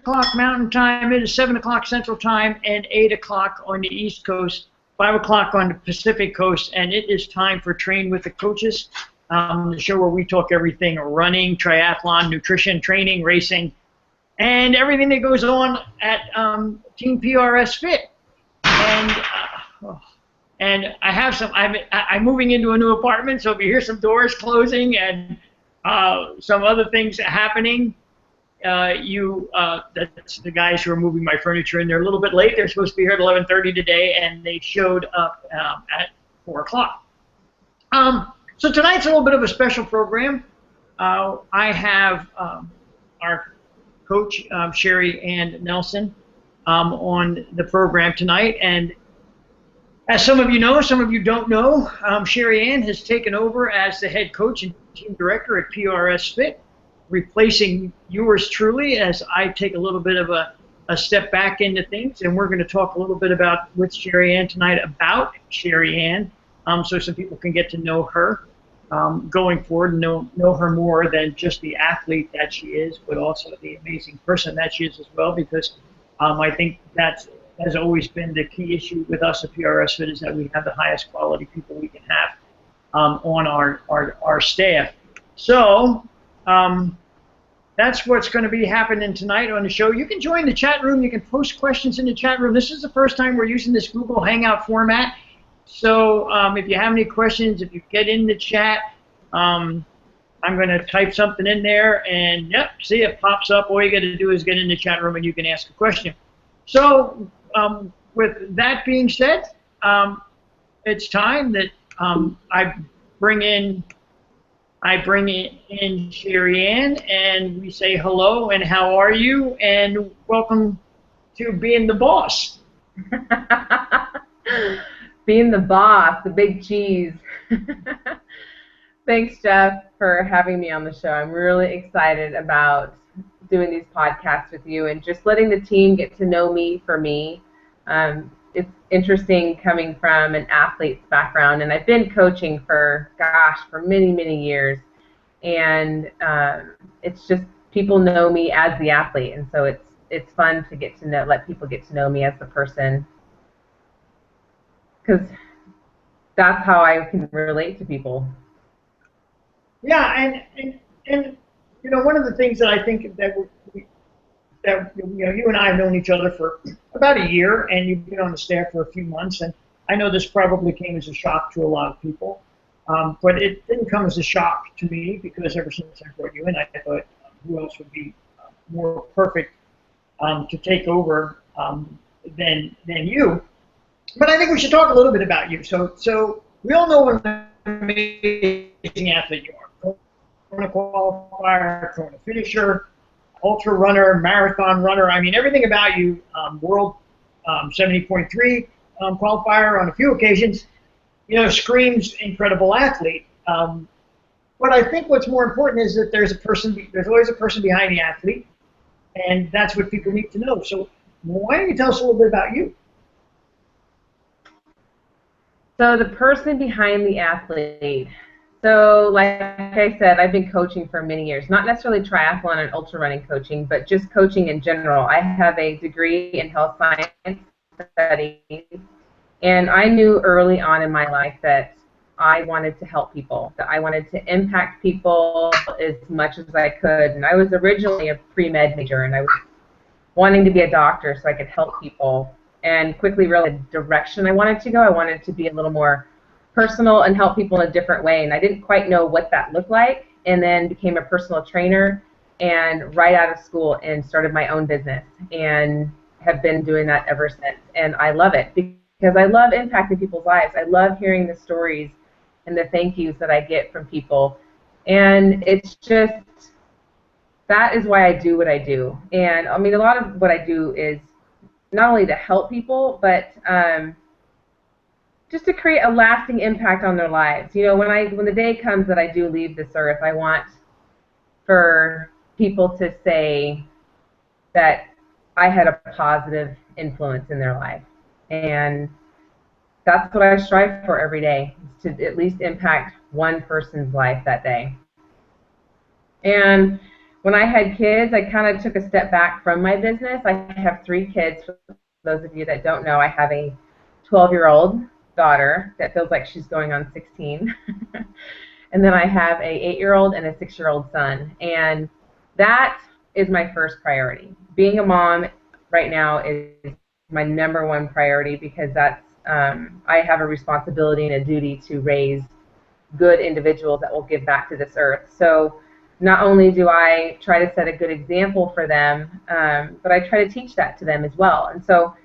o'clock Mountain Time, it is 7 o'clock Central Time, and 8 o'clock on the East Coast, 5 o'clock on the Pacific Coast, and it is time for Train with the Coaches, the show where we talk everything running, triathlon, nutrition, training, racing, and everything that goes on at Team PRS Fit. And I have some. I'm moving into a new apartment, so if you hear some doors closing and some other things happening, that's the guys who are moving my furniture in. They're a little bit late. They're supposed to be here at 11:30 today, and they showed up at 4 o'clock. So tonight's a little bit of a special program. I have our coach, SheriAnne Nelson, on the program tonight, and as some of you know, some of you don't know, SheriAnne has taken over as the head coach and team director at PRS Fit, replacing yours truly as I take a little bit of a step back into things, and we're going to talk a little bit about with SheriAnne tonight about SheriAnne, so some people can get to know her going forward, and know her more than just the athlete that she is, but also the amazing person that she is as well, because I think that has always been the key issue with us at PRS Fit, is that we have the highest quality people we can have on our staff. So that's what's going to be happening tonight on the show. You can join the chat room. You can post questions in the chat room. This is the first time we're using this Google Hangout format. So if you have any questions, if you get in the chat, I'm going to type something in there, and yep, see, it pops up. All you got to do is get in the chat room, and you can ask a question. So with that being said, it's time that I bring in SheriAnne, and we say hello and how are you, and welcome to being the boss. Being the boss, the big cheese. Thanks, Jeff, for having me on the show. I'm really excited about doing these podcasts with you and just letting the team get to know me for me. It's interesting coming from an athlete's background, and I've been coaching for many, many years, and it's just people know me as the athlete, and so it's fun to let people get to know me as the person, because that's how I can relate to people. Yeah, and you know, one of the things that I think that you and I have known each other for about a year, and you've been on the staff for a few months, and I know this probably came as a shock to a lot of people, but it didn't come as a shock to me, because ever since I brought you in, I thought who else would be more perfect to take over than you. But I think we should talk a little bit about you. So we all know what an amazing athlete you are. Kona qualifier, Kona finisher, ultra runner, marathon runner. I mean, everything about you, world 70.3 qualifier on a few occasions, you know, screams incredible athlete. But I think what's more important is that there's always a person behind the athlete, and that's what people need to know. So why don't you tell us a little bit about you? So the person behind the athlete. So like I said, I've been coaching for many years, not necessarily triathlon and ultra running coaching, but just coaching in general. I have a degree in health science studies, and I knew early on in my life that I wanted to help people, that I wanted to impact people as much as I could. And I was originally a pre-med major, and I was wanting to be a doctor so I could help people, and quickly realized the direction I wanted to go. I wanted to be a little more personal and help people in a different way, and I didn't quite know what that looked like, and then became a personal trainer and right out of school and started my own business, and have been doing that ever since. And I love it because I love impacting people's lives. I love hearing the stories and the thank yous that I get from people, and it's just, that is why I do what I do. And I mean, a lot of what I do is not only to help people, but just to create a lasting impact on their lives. You know, when the day comes that I do leave this earth, I want for people to say that I had a positive influence in their life. And that's what I strive for every day, is to at least impact one person's life that day. And when I had kids, I kind of took a step back from my business. I have 3 kids. For those of you that don't know, I have a 12-year-old daughter that feels like she's going on 16. And then I have a 8-year-old and a 6-year-old son. And that is my first priority. Being a mom right now is my #1 priority because that's I have a responsibility and a duty to raise good individuals that will give back to this earth. So not only do I try to set a good example for them, but I try to teach that to them as well. And so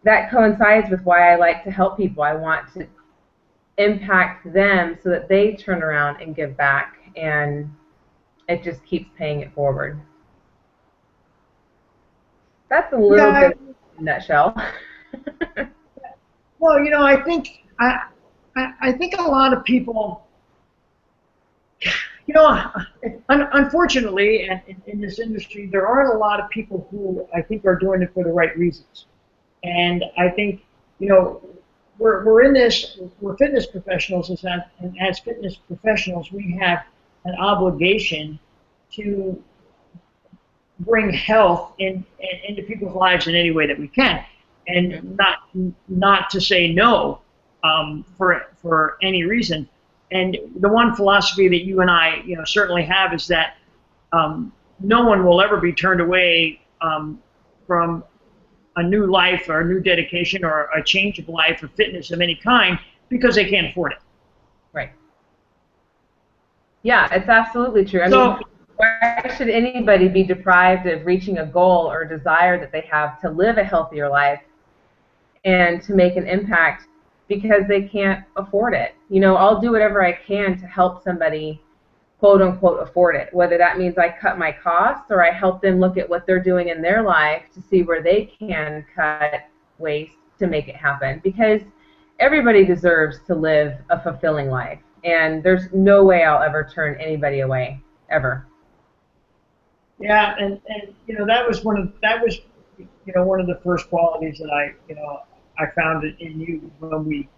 that coincides with why I like to help people. I want to impact them so that they turn around and give back, and it just keeps paying it forward. That's a little bit in a nutshell. Well, you know, I think a lot of people, you know, unfortunately, in this industry, there aren't a lot of people who I think are doing it for the right reasons. And I think, you know, we're in this, we're fitness professionals, and as fitness professionals, we have an obligation to bring health into people's lives in any way that we can, and not to say no for any reason. And the one philosophy that you and I, you know, certainly have is that no one will ever be turned away from a new life or a new dedication or a change of life or fitness of any kind because they can't afford it. Right. Yeah, it's absolutely true. I mean, why should anybody be deprived of reaching a goal or desire that they have to live a healthier life and to make an impact because they can't afford it? You know, I'll do whatever I can to help somebody, quote unquote, afford it, whether that means I cut my costs or I help them look at what they're doing in their life to see where they can cut waste to make it happen, because everybody deserves to live a fulfilling life, and there's no way I'll ever turn anybody away, ever. Yeah, and you know, that was one of the first qualities that I found in you when we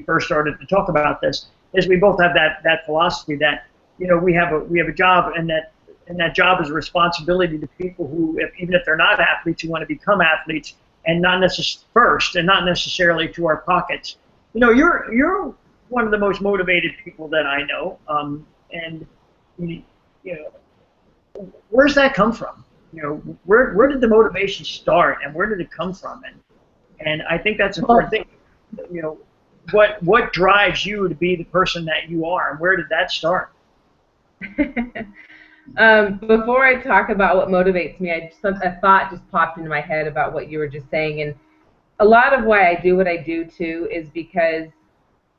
first started to talk about this, is we both have that philosophy that, you know, we have a job, and that job is a responsibility to people who, even if they're not athletes, who want to become athletes, and not necessarily to our pockets. You know, you're one of the most motivated people that I know, and you know, where's that come from? You know, where did the motivation start, and where did it come from? And I think that's an important thing. You know, what drives you to be the person that you are, and where did that start? Before I talk about what motivates me, a thought just popped into my head about what you were just saying, and a lot of why I do what I do too is because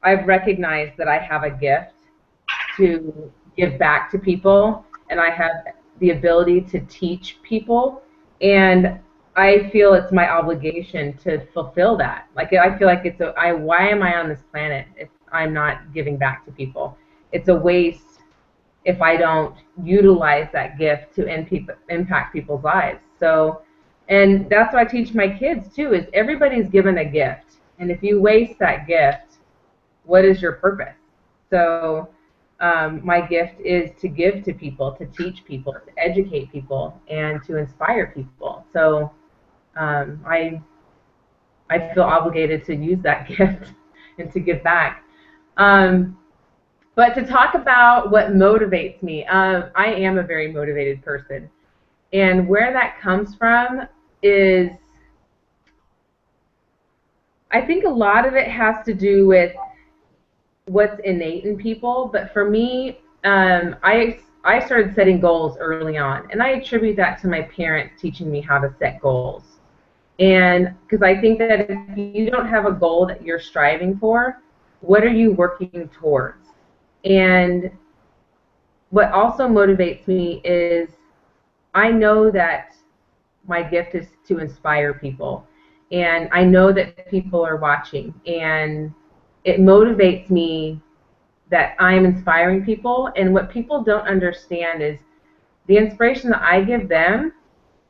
I've recognized that I have a gift to give back to people, and I have the ability to teach people, and I feel it's my obligation to fulfill that. Like, I feel like why am I on this planet if I'm not giving back to people? It's a waste if I don't utilize that gift to impact people's lives. So, and that's what I teach my kids too, is everybody's given a gift, and if you waste that gift, what is your purpose? So my gift is to give to people, to teach people, to educate people, and to inspire people. So I feel obligated to use that gift and to give back. But to talk about what motivates me, I am a very motivated person. And where that comes from is, I think a lot of it has to do with what's innate in people. But for me, I started setting goals early on. And I attribute that to my parents teaching me how to set goals. And because I think that if you don't have a goal that you're striving for, what are you working towards? And what also motivates me is I know that my gift is to inspire people, and I know that people are watching, and it motivates me that I'm inspiring people. And what people don't understand is the inspiration that I give them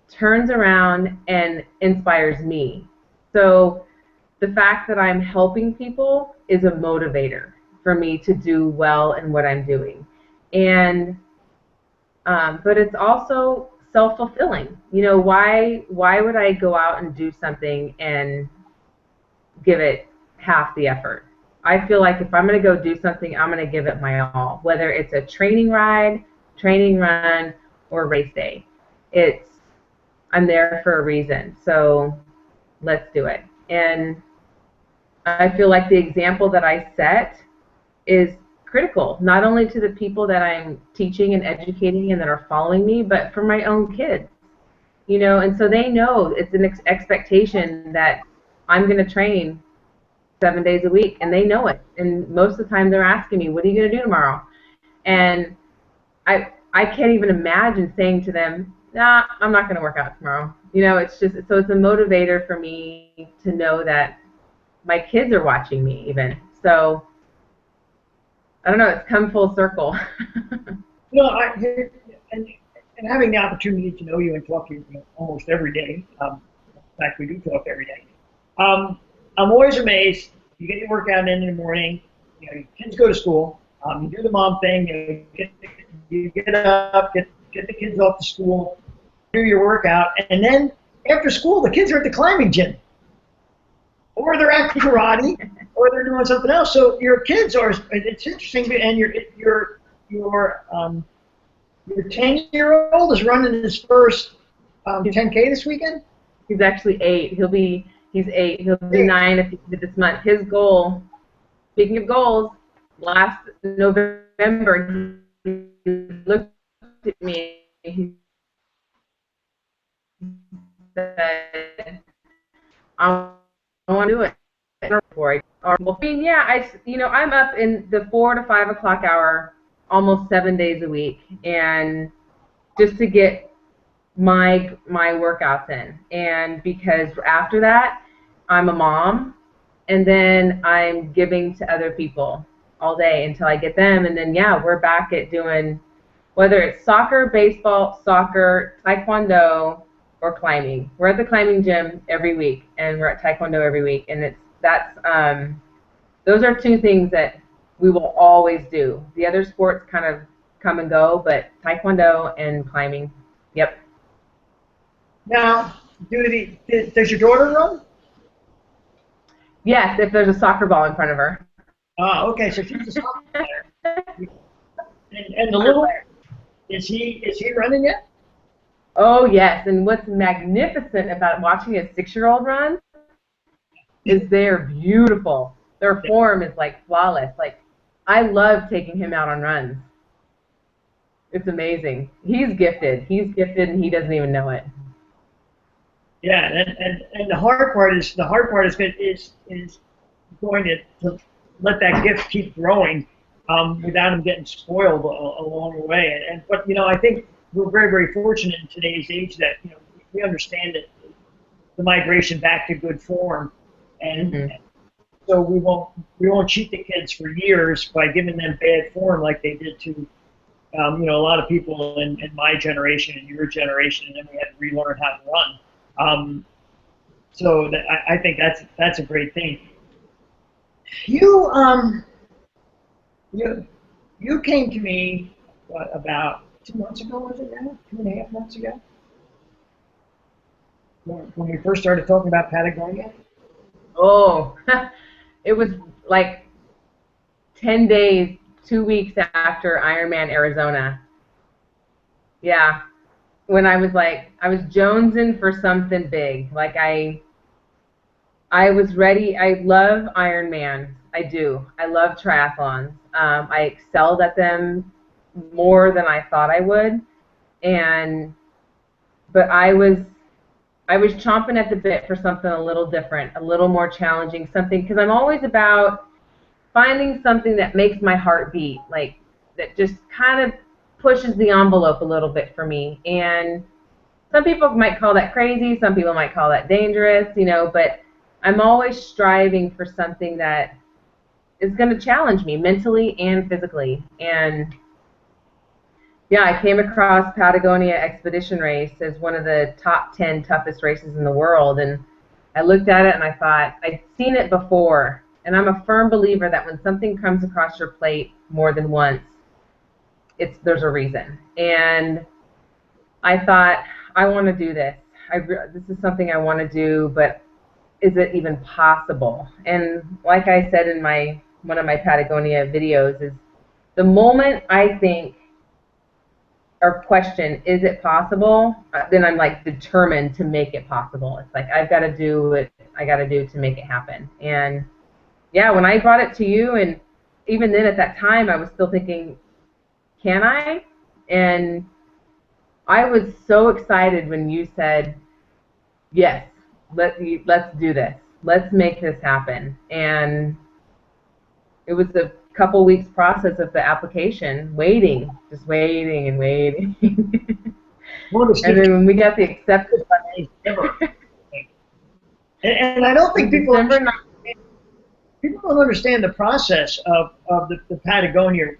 turns around and inspires me. So the fact that I'm helping people is a motivator for me to do well in what I'm doing. And But it's also self-fulfilling. You know, why would I go out and do something and give it half the effort? I feel like if I'm going to go do something, I'm going to give it my all, whether it's a training ride, training run, or race day. I'm there for a reason. So let's do it. And I feel like the example that I set is critical, not only to the people that I'm teaching and educating and that are following me, but for my own kids. You know, and so they know it's an expectation that I'm going to train 7 days a week, and they know it. And most of the time they're asking me, what are you going to do tomorrow? And I can't even imagine saying to them, nah, I'm not going to work out tomorrow. You know, it's just, so it's a motivator for me to know that my kids are watching me even. So I don't know, it's come full circle. You know, and having the opportunity to know you and talk to you almost every day, in fact, we do talk every day, I'm always amazed. You get your workout in the morning, you know, your kids go to school, you do the mom thing, you get up, get the kids off to school, do your workout, and then after school, the kids are at the climbing gym, or they're at karate, or they're doing something else. So your kids are, it's interesting, and your 10-year-old is running his first 10K this weekend? He's actually 8. He's 8. He'll be 9 at the end of this month. His goal, speaking of goals, last November, he looked at me and he said, I want to do it. I mean, yeah, I'm up in the 4 to 5 o'clock hour almost 7 days a week, and just to get my workouts in. And because after that, I'm a mom, and then I'm giving to other people all day until I get them, and then yeah, we're back at doing, whether it's soccer, baseball, soccer, taekwondo, or climbing. We're at the climbing gym every week, and we're at taekwondo every week, and those are two things that we will always do. The other sports kind of come and go, but taekwondo and climbing, yep. Now, does your daughter run? Yes, if there's a soccer ball in front of her. Okay, so she's a soccer player. And the little, is he running yet? Oh yes, and what's magnificent about watching a 6-year-old run is they're beautiful. Their form is like flawless. Like, I love taking him out on runs. It's amazing. He's gifted. He's gifted, and he doesn't even know it. Yeah, and the hard part is going to let that gift keep growing without him getting spoiled along the way. But you know, I think we're very, very fortunate in today's age that, you know, we understand that the migration back to good form, and so we won't cheat the kids for years by giving them bad form like they did to you know, a lot of people in my generation and your generation, and then we had to relearn how to run. So I think that's a great thing. You came to me about 2 months ago, was it now? 2.5 months ago, when we first started talking about Patagonia. Oh, it was like 10 days, 2 weeks after Ironman Arizona. Yeah, when I was jonesing for something big. Like I was ready. I love Ironman. I do. I love triathlons. I excelled at them more than I thought I would, but I was chomping at the bit for something a little different, a little more challenging, something, because I'm always about finding something that makes my heart beat, like that just kind of pushes the envelope a little bit for me. And some people might call that crazy, some people might call that dangerous, you know, but I'm always striving for something that is going to challenge me mentally and physically. And yeah, I came across Patagonia Expedition Race as one of the top 10 toughest races in the world, and I looked at it and I thought, I'd seen it before, and I'm a firm believer that when something comes across your plate more than once, there's a reason. And I thought, I want to do this. This is something I want to do, but is it even possible? And like I said in one of my Patagonia videos, is the moment I think or question, is it possible? Then I'm like determined to make it possible. It's like I've got to do what I got to do to make it happen. And yeah, when I brought it to you, and even then at that time, I was still thinking, can I? And I was so excited when you said, yes, let's do this. Let's make this happen. And it was a couple weeks process of the application, just waiting and waiting. And then when we got the acceptance, and I don't think people don't understand the process of the Patagonia,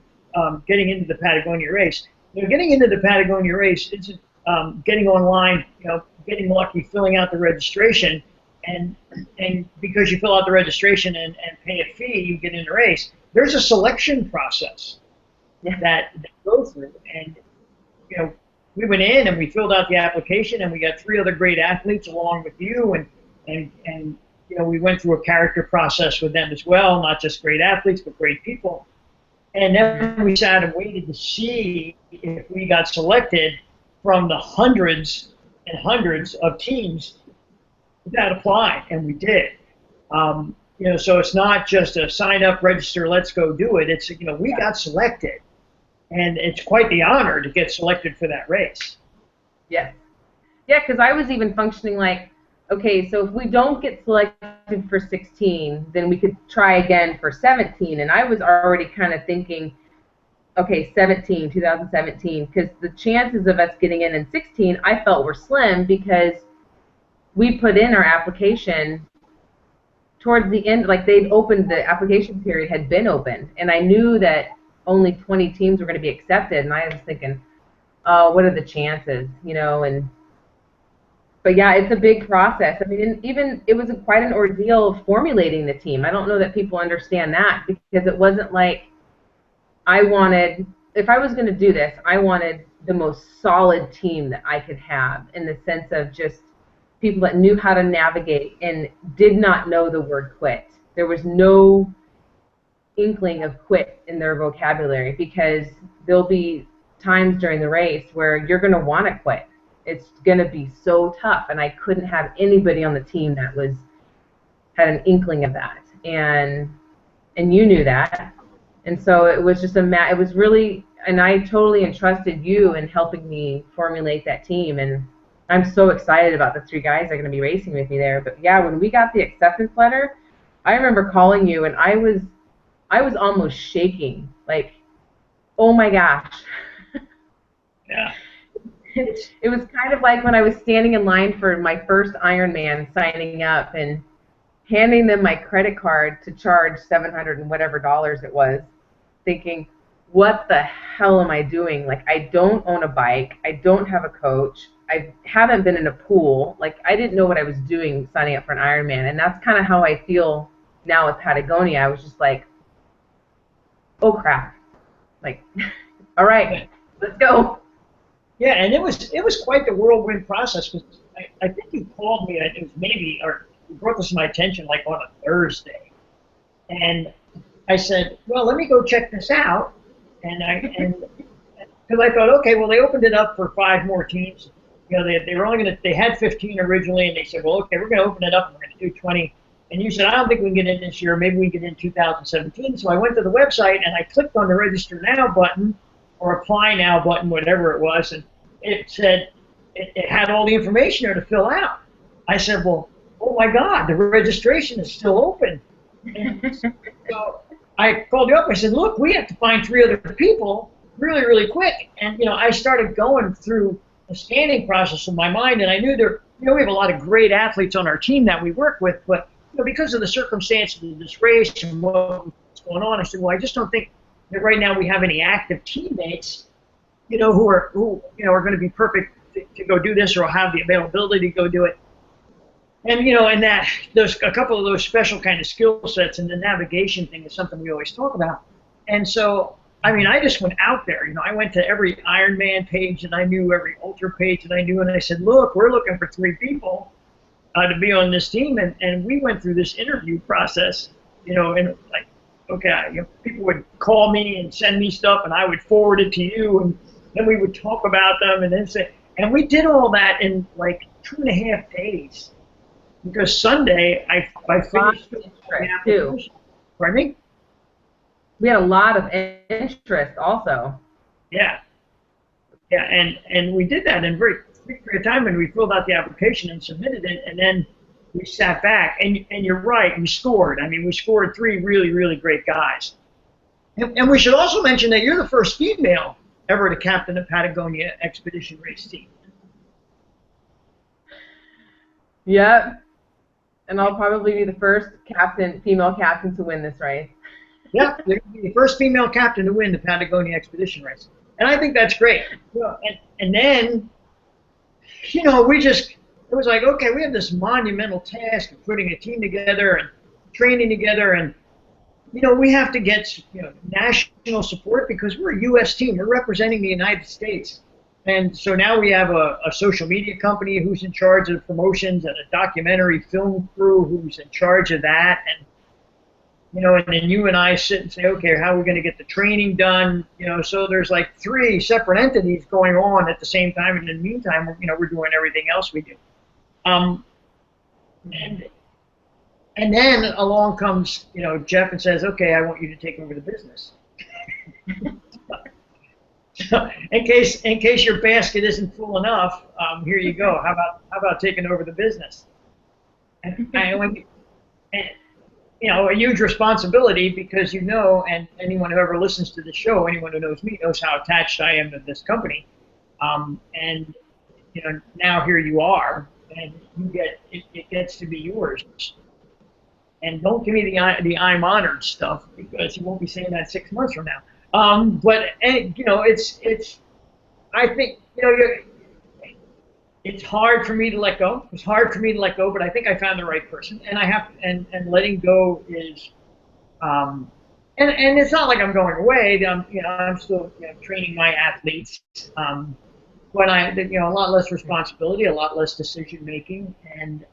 getting into the Patagonia race. You know, getting into the Patagonia race isn't getting online, getting lucky, filling out the registration, and because you fill out the registration and pay a fee, you get in the race. There's a selection process that goes through, and we went in and we filled out the application, and we got 3 other great athletes along with you, and we went through a character process with them as well, not just great athletes but great people. And then we sat and waited to see if we got selected from the hundreds and hundreds of teams that applied, and we did. So it's not just a sign up, register, let's go do it. It's we got selected, and it's quite the honor to get selected for that race. Yeah, because I was even functioning like, okay, so if we don't get selected for 16, then we could try again for 17. And I was already kind of thinking, okay, 2017, because the chances of us getting in 16, I felt were slim, because we put in our application towards the end, like they'd opened, the application period had been opened, and I knew that only 20 teams were going to be accepted, and I was thinking, oh, what are the chances, But yeah, it's a big process. I mean, even it was quite an ordeal formulating the team. I don't know that people understand that, because it wasn't like if I was going to do this, I wanted the most solid team that I could have, in the sense of just people that knew how to navigate and did not know the word quit. There was no inkling of quit in their vocabulary, because there'll be times during the race where you're going to want to quit. It's going to be so tough, and I couldn't have anybody on the team that had an inkling of that, and you knew that, and so it was just it was really, and I totally entrusted you in helping me formulate that team, and I'm so excited about the 3 guys that are going to be racing with me there. But yeah, when we got the acceptance letter, I remember calling you, and I was almost shaking, like, oh my gosh. Yeah. It was kind of like when I was standing in line for my first Ironman, signing up and handing them my credit card to charge $700 and whatever dollars it was, thinking, what the hell am I doing? Like, I don't own a bike, I don't have a coach, I haven't been in a pool, like, I didn't know what I was doing signing up for an Ironman. And that's kind of how I feel now with Patagonia. I was just like, oh crap, like, all right, let's go. Yeah, and it was quite the whirlwind process, because I think you called me, it was maybe, or you brought this to my attention like on a Thursday, and I said, well, let me go check this out, and because I thought, okay, well, they opened it up for 5 more teams. They were only they had 15 originally, and they said, well, okay, we're going to open it up, and we're going to do 20. And you said, I don't think we can get in this year. Maybe we can get in 2017. So I went to the website, and I clicked on the Register Now button, or Apply Now button, whatever it was, and it said it had all the information there to fill out. I said, well, oh my God, the registration is still open. And so I called you up. I said, look, we have to find 3 other people really, really quick. And I started going through the scanning process in my mind, and I knew we have a lot of great athletes on our team that we work with, but because of the circumstances of this race and what's going on, I said, well, I just don't think that right now we have any active teammates, who are going to be perfect to go do this, or have the availability to go do it. And and that there's a couple of those special kind of skill sets, and the navigation thing is something we always talk about. And so I mean, I just went out there. You know, I went to every Ironman page, and I knew every Ultra page, and I knew, and I said, look, we're looking for 3 people to be on this team, and we went through this interview process, you know, and like, okay, you know, people would call me and send me stuff, and I would forward it to you, and then we would talk about them, and then say, and we did all that in like 2.5 days, because Sunday I finished the application. Pardon me? We had a lot of interest also. Yeah, yeah, and we did that in a very quick period of time, and we filled out the application and submitted it, and then we sat back, and you're right, we scored. I mean, we scored 3 really, really great guys. And we should also mention that you're the first female ever to captain a Patagonia expedition race team. Yep, and I'll probably be the first female captain to win this race. Yeah, you're the first female captain to win the Patagonia expedition race, and I think that's great. Well, and then, you know, it was like, okay, we have this monumental task of putting a team together and training together, and you know, we have to get, you know, national support because we're a U.S. team. We're representing the United States, and so now we have a social media company who's in charge of promotions and a documentary film crew who's in charge of that, and you know, and then you and I sit and say, okay, how are we going to get the training done? You know, so there's like 3 separate entities going on at the same time, and in the meantime, you know, we're doing everything else we do. And then along comes, you know, Jeff and says, okay, I want you to take over the business. So in case your basket isn't full enough, here you go. How about taking over the business? And you know, a huge responsibility because, you know, and anyone who ever listens to the show, anyone who knows me knows how attached I am to this company. And, you know, now here you are, and you get, it gets to be yours. And don't give me the I'm honored stuff, because you won't be saying that 6 months from now. But, you know, I think, you know, it's hard for me to let go. It's hard for me to let go, but I think I found the right person, and and letting go is, and it's not like I'm going away. You know, I'm still, you know, training my athletes, but you know, a lot less responsibility, a lot less decision making, and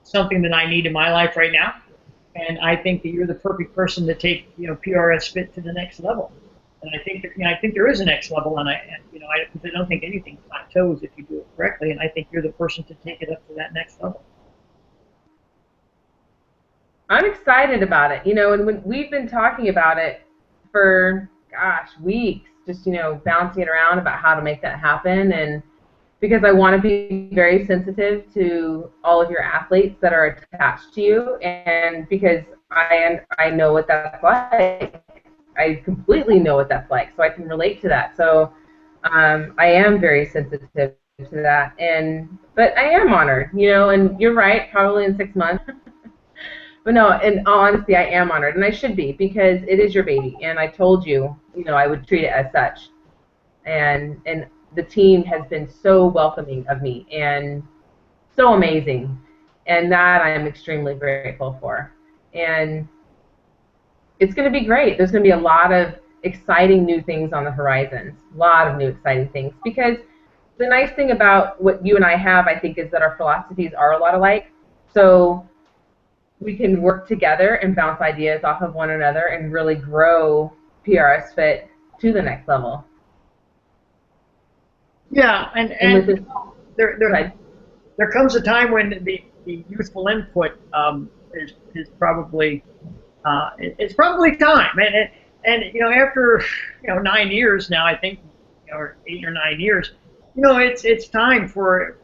something that I need in my life right now. And I think that you're the perfect person to take, you know, PRS Fit to the next level. And I think that, you know, I think there is a next level, and I don't think anything plateaus if you do it correctly, and I think you're the person to take it up to that next level. I'm excited about it, you know, and when we've been talking about it for, gosh, weeks, just, you know, bouncing it around about how to make that happen, and because I want to be very sensitive to all of your athletes that are attached to you, and because I know what that's like. I completely know what that's like, so I can relate to that. So I am very sensitive to that, but I am honored, you know. And you're right, probably in 6 months. But no, in all honesty, I am honored, and I should be, because it is your baby, and I told you, you know, I would treat it as such. And the team has been so welcoming of me and so amazing, and that I am extremely grateful for. And it's going to be great. There's going to be a lot of exciting new things on the horizons, a lot of new exciting things, because the nice thing about what you and I have, I think, is that our philosophies are a lot alike. So we can work together and bounce ideas off of one another and really grow PRS Fit to the next level. Yeah, and there comes a time when the youthful input is probably it's probably time, and you know, after, you know, 9 years now, I think, you know, or 8 or 9 years, you know, it's time for,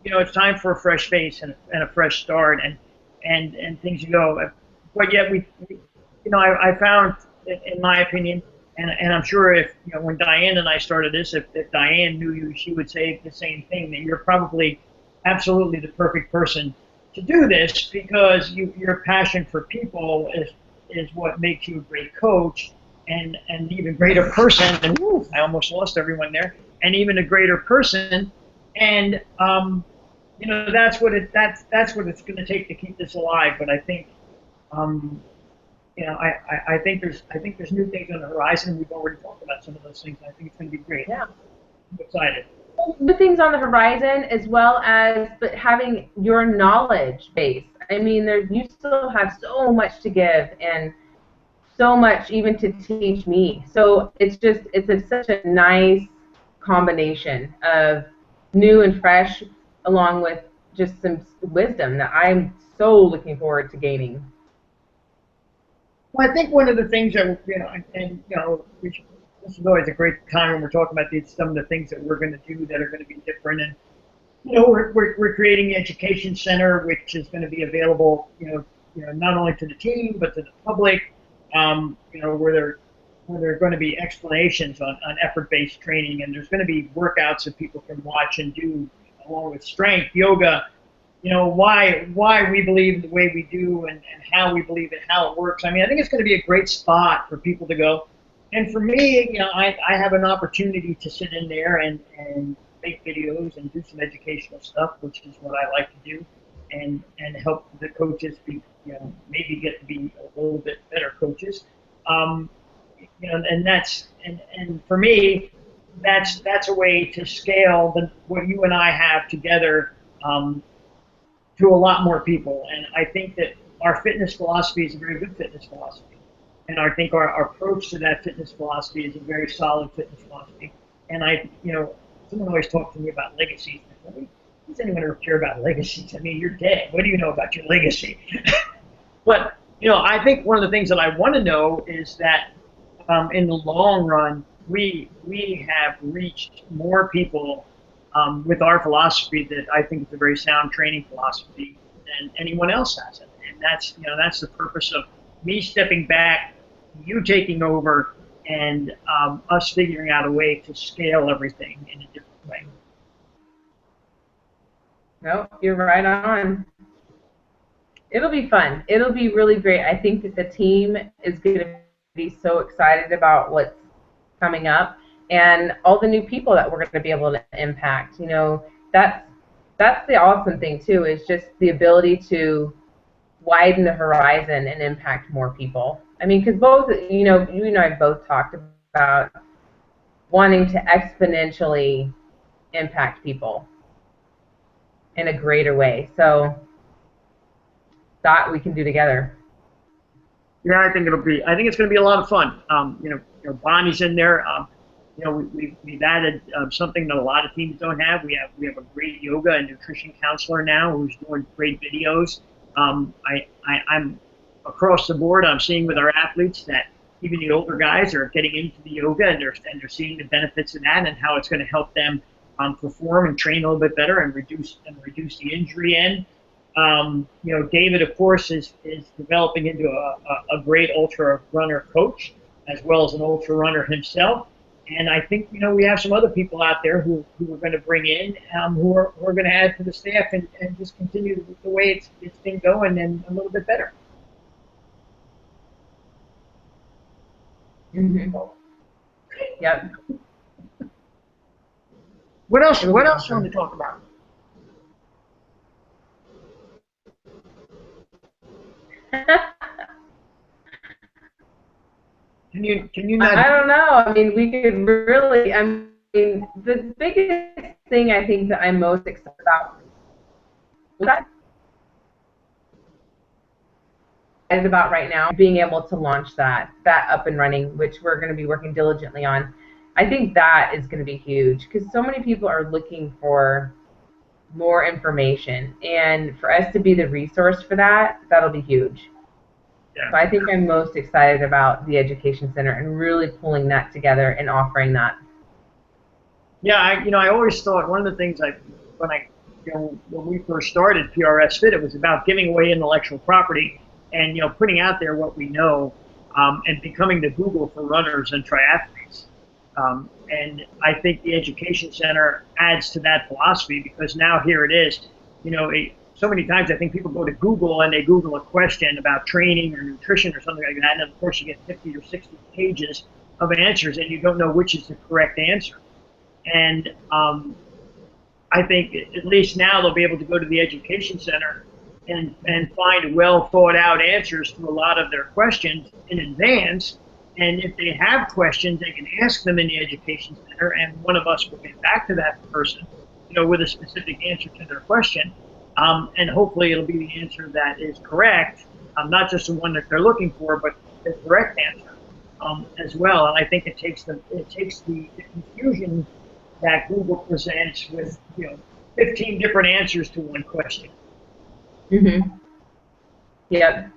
you know, it's time for a fresh face and a fresh start, and things to go. But yet we you know, I found, in my opinion, and I'm sure if, you know, when Diane and I started this, if Diane knew you, she would say the same thing, that you're probably absolutely the perfect person to do this, because your passion for people is what makes you a great coach, and an even greater person. And woo, I almost lost everyone there. And even a greater person, and you know, that's what it's going to take to keep this alive. But I think, you I think there's new things on the horizon. We've already talked about some of those things. I think it's going to be great. Yeah. I'm excited. New things on the horizon, as well as but having your knowledge base. I mean, you still have so much to give and so much even to teach me. So such a nice combination of new and fresh, along with just some wisdom that I'm so looking forward to gaining. Well, I think one of the things that this is always a great time when we're talking about some of the things that we're going to do that are going to be different. And we're creating the education center, which is going to be available, not only to the team but to the public. Where there are going to be explanations on effort-based training, and there's going to be workouts that people can watch and do along with strength, yoga. Why we believe the way we do and how we believe it, how it works. I mean, I think it's going to be a great spot for people to go. And for me, I have an opportunity to sit in there and make videos and do some educational stuff, which is what I like to do, and help the coaches be, maybe get to be a little bit better coaches. And for me, that's a way to scale what you and I have together to a lot more people. And I think that our fitness philosophy is a very good fitness philosophy. And I think our approach to that fitness philosophy is a very solid fitness philosophy. And someone always talks to me about legacies. Does anyone ever care about legacies? I mean, you're dead. What do you know about your legacy? But, I think one of the things that I want to know is that in the long run, we have reached more people with our philosophy that I think is a very sound training philosophy than anyone else has. And that's the purpose of me stepping back, you taking over, and us figuring out a way to scale everything in a different way. No, you're right on. It'll be fun. It'll be really great. I think that the team is going to be so excited about what's coming up and all the new people that we're going to be able to impact. That's the awesome thing too, is just the ability to widen the horizon and impact more people. I mean, because both, you and I both talked about wanting to exponentially impact people in a greater way. So that we can do together. Yeah, I think it's going to be a lot of fun. Bonnie's in there. We've added something that a lot of teams don't have. We have a great yoga and nutrition counselor now who's doing great videos. I'm across the board. I'm seeing with our athletes that even the older guys are getting into the yoga and they're seeing the benefits of that and how it's going to help them perform and train a little bit better and reduce the injury end. David, of course, is developing into a great ultra runner coach as well as an ultra runner himself. And I think we have some other people out there who we're going to bring in who are going to add to the staff and just continue the way it's been going and a little bit better. Mm-hmm. Yep. What else you want to talk about? Can you not? I don't know. I mean, we could really. I mean, the biggest thing I think that I'm most excited about right now, being able to launch that up and running, which we're going to be working diligently on. I think that is going to be huge because so many people are looking for more information, and for us to be the resource for that, that'll be huge. Yeah. So I think I'm most excited about the Education Center and really pulling that together and offering that. Yeah, I always thought one of the things when we first started PRS Fit, it was about giving away intellectual property and putting out there what we know and becoming the Google for runners and triathletes. And I think the Education Center adds to that philosophy because now here it is. So many times I think people go to Google and they Google a question about training or nutrition or something like that, and of course you get 50 or 60 pages of answers and you don't know which is the correct answer. And I think at least now they'll be able to go to the Education Center and find well thought out answers to a lot of their questions in advance. And if they have questions, they can ask them in the education center, and one of us will get back to that person, with a specific answer to their question. And hopefully it'll be the answer that is correct, not just the one that they're looking for, but the correct answer as well. And I think it takes the confusion that Google presents with 15 different answers to one question. Mm-hmm. Yep.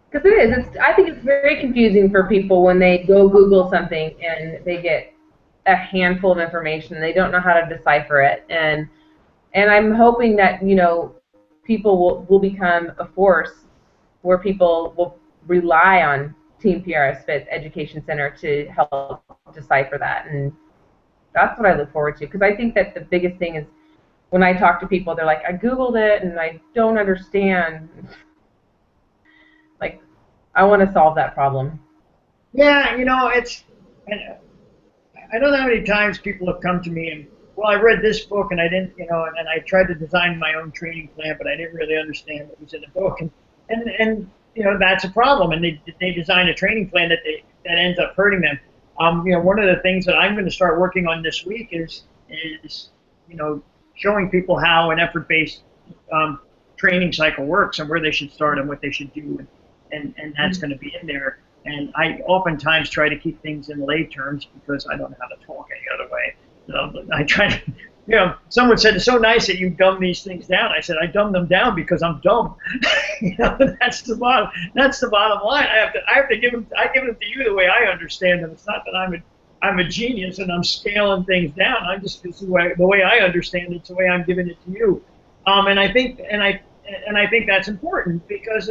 Because it is. I think it's very confusing for people when they go Google something and they get a handful of information. They don't know how to decipher it. And I'm hoping that, people will become a force where people will rely on Team PRS Fit Education Center to help decipher that. And that's what I look forward to, because I think that the biggest thing is when I talk to people, they're like, I Googled it and I don't understand. Like, I want to solve that problem. Yeah, it's, and I don't know how many times people have come to me and, well, I read this book and I didn't, and I tried to design my own training plan, but I didn't really understand what was in the book. And that's a problem. And they design a training plan that ends up hurting them. One of the things that I'm going to start working on this week is showing people how an effort-based training cycle works and where they should start and what they should do, and that's going to be in there. And I oftentimes try to keep things in lay terms because I don't know how to talk any other way. I try to, someone said, it's so nice that you dumb these things down. I said, I dumb them down because I'm dumb. That's the bottom line. I have to give them to you the way I understand them. It's not that I'm a genius and I'm scaling things down. It's the way I understand it. It's the way I'm giving it to you. And I think that's important because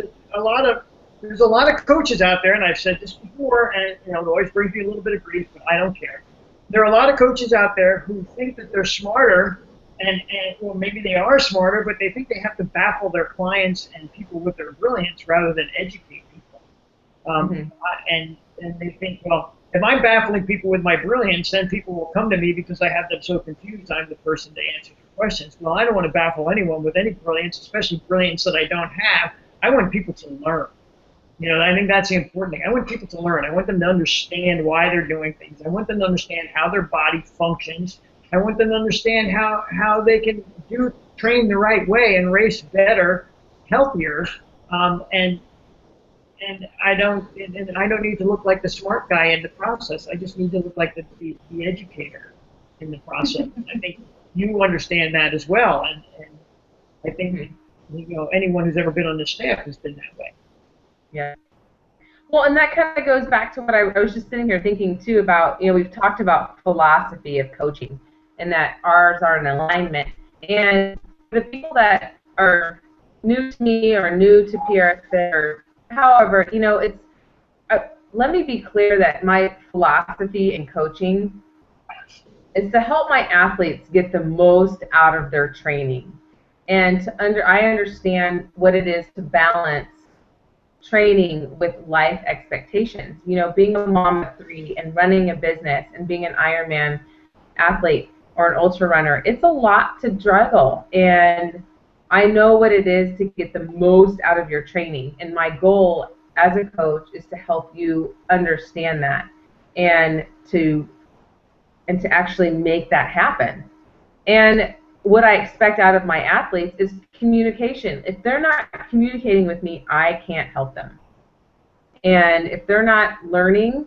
there's a lot of coaches out there, and I've said this before, and it always brings me a little bit of grief, but I don't care. There are a lot of coaches out there who think that they're smarter, and well, maybe they are smarter, but they think they have to baffle their clients and people with their brilliance rather than educate people. And they think, well, if I'm baffling people with my brilliance, then people will come to me because I have them so confused. I'm the person to answer their questions. Well, I don't want to baffle anyone with any brilliance, especially brilliance that I don't have. I want people to learn. I think that's the important thing. I want people to learn. I want them to understand why they're doing things. I want them to understand how their body functions. I want them to understand how they can train the right way and race better, healthier. And I don't need to look like the smart guy in the process. I just need to look like the educator in the process. I think you understand that as well. And I think anyone who's ever been on the staff has been that way. Yeah. Well, and that kind of goes back to what I was just sitting here thinking too about, we've talked about philosophy of coaching and that ours are in alignment. And the people that are new to me or new to PRS or however, it's, let me be clear that my philosophy in coaching is to help my athletes get the most out of their training. And I understand what it is to balance training with life expectations. Being a mom of 3 and running a business and being an Ironman athlete or an ultra runner, it's a lot to juggle. And I know what it is to get the most out of your training. And my goal as a coach is to help you understand that and to actually make that happen. And what I expect out of my athletes is communication. If they're not communicating with me, I can't help them. And if they're not learning,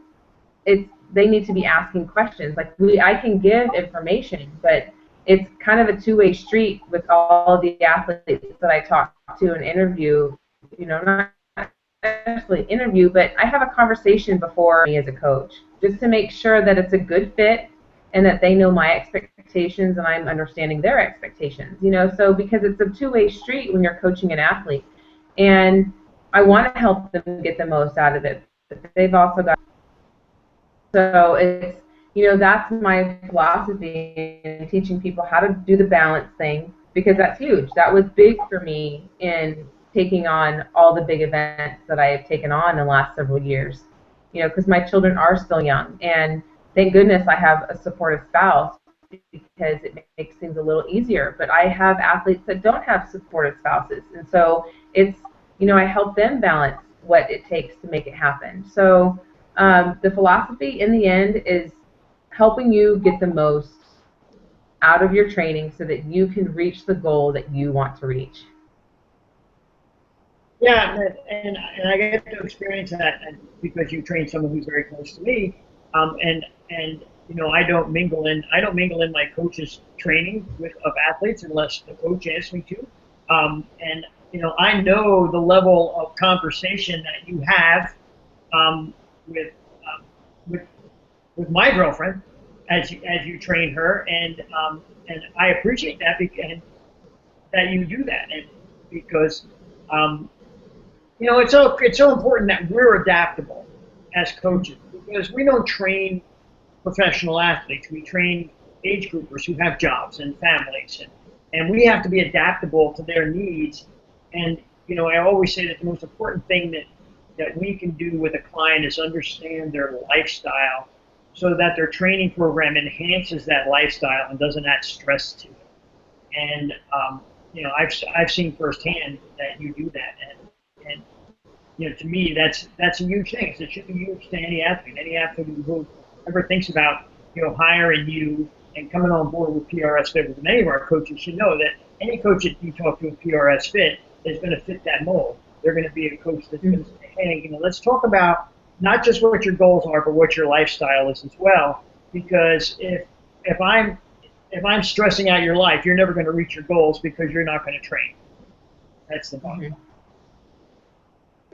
they need to be asking questions. Like I can give information, but it's kind of a two-way street with all of the athletes that I talk to and interview. Not necessarily interview, but I have a conversation before me as a coach, just to make sure that it's a good fit and that they know my expectations and I'm understanding their expectations, so because it's a two-way street when you're coaching an athlete. And I want to help them get the most out of it, but they've also got, so it's, that's my philosophy in teaching people how to do the balance thing, because that's huge. That was big for me in taking on all the big events that I have taken on in the last several years, because my children are still young, and thank goodness I have a supportive spouse because it makes things a little easier. But I have athletes that don't have supportive spouses, and so it's, I help them balance what it takes to make it happen. So the philosophy in the end is helping you get the most out of your training so that you can reach the goal that you want to reach. Yeah, and I get to experience that because you train someone who's very close to me, and I don't mingle in my coach's training of athletes unless the coach asks me to, and I know the level of conversation that you have with with my girlfriend as you train her, and I appreciate that because that you do that, and because it's so important that we're adaptable as coaches because we don't train professional athletes. We train age groupers who have jobs and families, and we have to be adaptable to their needs. And I always say that the most important thing that we can do with a client is understand their lifestyle so that their training program enhances that lifestyle and doesn't add stress to it. And I've seen firsthand that you do that, and to me that's a huge thing. It should be huge to any athlete who ever thinks about hiring you and coming on board with PRS Fit. And any of our coaches should know that any coach that you talk to with PRS Fit is going to fit that mold. They're going to be a coach that's going to say, hey, let's talk about not just what your goals are, but what your lifestyle is as well. Because if I'm stressing out your life, you're never going to reach your goals because you're not going to train. That's the bottom line.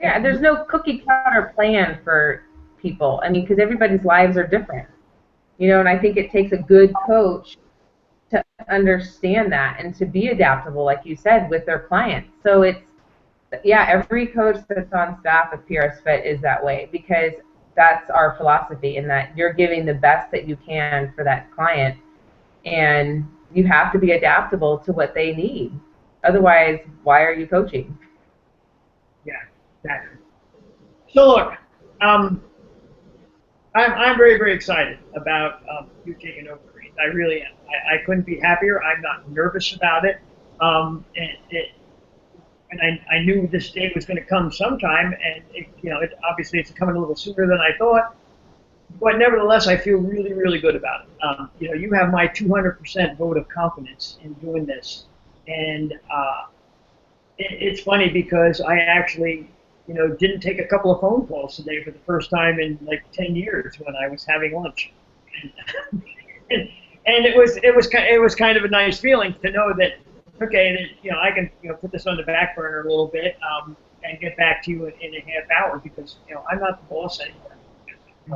Yeah, there's no cookie cutter plan for people. I mean, because everybody's lives are different, and I think it takes a good coach to understand that and to be adaptable, like you said, with their clients. So every coach that's on staff with PRS Fit is that way because that's our philosophy in that you're giving the best that you can for that client, and you have to be adaptable to what they need. Otherwise, why are you coaching? Yeah, exactly. So look, I'm very, very excited about you taking over. I really am. I couldn't be happier. I'm not nervous about it. And I knew this day was going to come sometime, and obviously it's coming a little sooner than I thought. But nevertheless, I feel really, really good about it. You have my 200% vote of confidence in doing this, and it's funny because I actually, didn't take a couple of phone calls today for the first time in like 10 years when I was having lunch, and it was kind of a nice feeling to know that okay, that I can put this on the back burner a little bit and get back to you in a half hour because I'm not the boss anymore.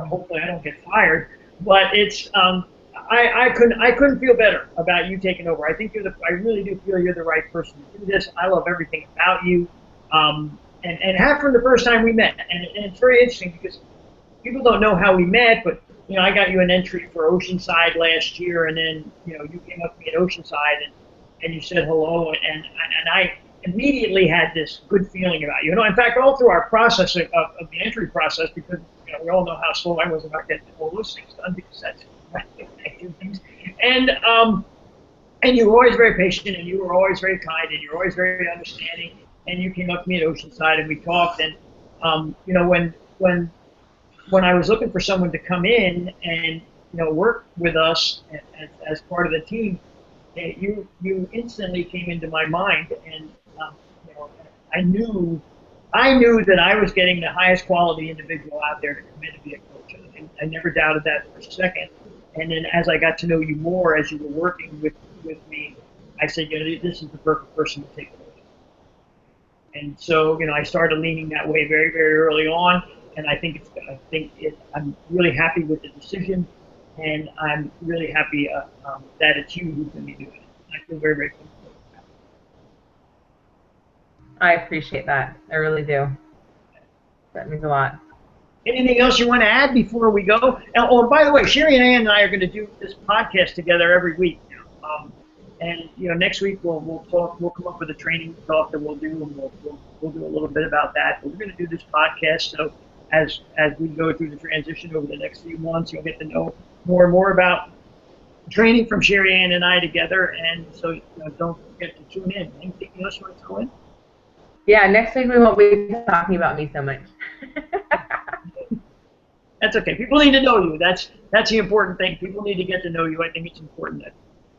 Hopefully I don't get fired, but it's I couldn't feel better about you taking over. I think I really do feel you're the right person to do this. I love everything about you, and have from the first time we met. And it's very interesting because people don't know how we met, but I got you an entry for Oceanside last year, and then you came up to me at Oceanside and you said hello, and I immediately had this good feeling about you. In fact, all through our process of the entry process, because we all know how slow I was about getting all those things done because that's I do things. And you were always very patient, and you were always very kind, and you were always very understanding. And you came up to me at Oceanside, and we talked. And when I was looking for someone to come in and work with us as part of the team, you instantly came into my mind, and I knew that I was getting the highest quality individual out there to come in to be a coach. And I never doubted that for a second. And then as I got to know you more as you were working with me, I said, this is the perfect person to take it over. And so I started leaning that way very, very early on. And I'm really happy with the decision. And I'm really happy that it's you who's going to be doing it. I feel very, very comfortable with that. I appreciate that. I really do. That means a lot. Anything else you want to add before we go? Oh, by the way, SheriAnne and I are going to do this podcast together every week. And next week we'll talk. We'll come up with a training talk that we'll do, and we'll do a little bit about that. But we're going to do this podcast so as we go through the transition over the next few months, you'll get to know more and more about training from SheriAnne and I together, and so don't forget to tune in. Anything else you want to throw in? Yeah, next week we won't be talking about me so much. That's okay. People need to know you. That's the important thing. People need to get to know you. I think it's important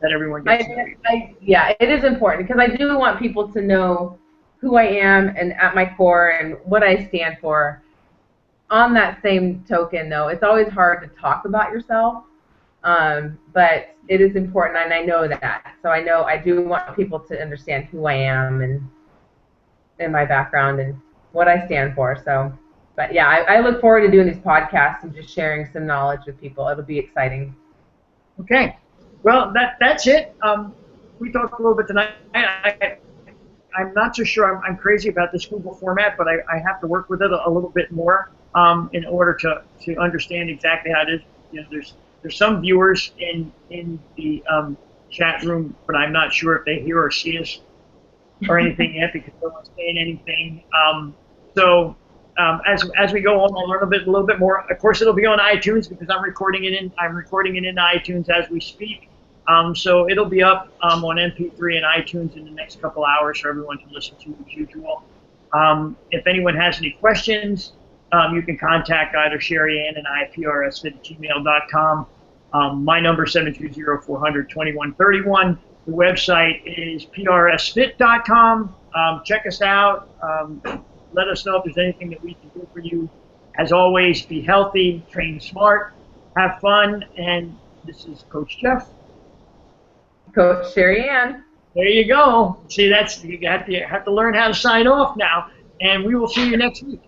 that everyone gets to know you. Yeah, it is important because I do want people to know who I am and at my core and what I stand for. On that same token, though, it's always hard to talk about yourself, but it is important, and I know that. So I do want people to understand who I am and my background and what I stand for. So, but yeah, I look forward to doing these podcasts and just sharing some knowledge with people. It'll be exciting. Okay. Well, that's it. We talked a little bit tonight. I'm not so sure I'm crazy about this Google format, but I have to work with it a little bit more in order to understand exactly how it is. There's some viewers in the chat room, but I'm not sure if they hear or see us or anything yet because no one's saying anything. As we go on, I'll learn a little bit more. Of course, it'll be on iTunes because I'm recording it in iTunes as we speak. So it'll be up on MP3 and iTunes in the next couple hours for everyone to listen to as usual. If anyone has any questions, you can contact either SheriAnne and I, prsfit@gmail.com. My number is 720-400-2131. The website is prsfit.com. Check us out. Let us know if there's anything that we can do for you. As always, be healthy, train smart, have fun, and this is Coach Jeff. Coach SheriAnne. There you go. See, you have to learn how to sign off now, and we will see you next week.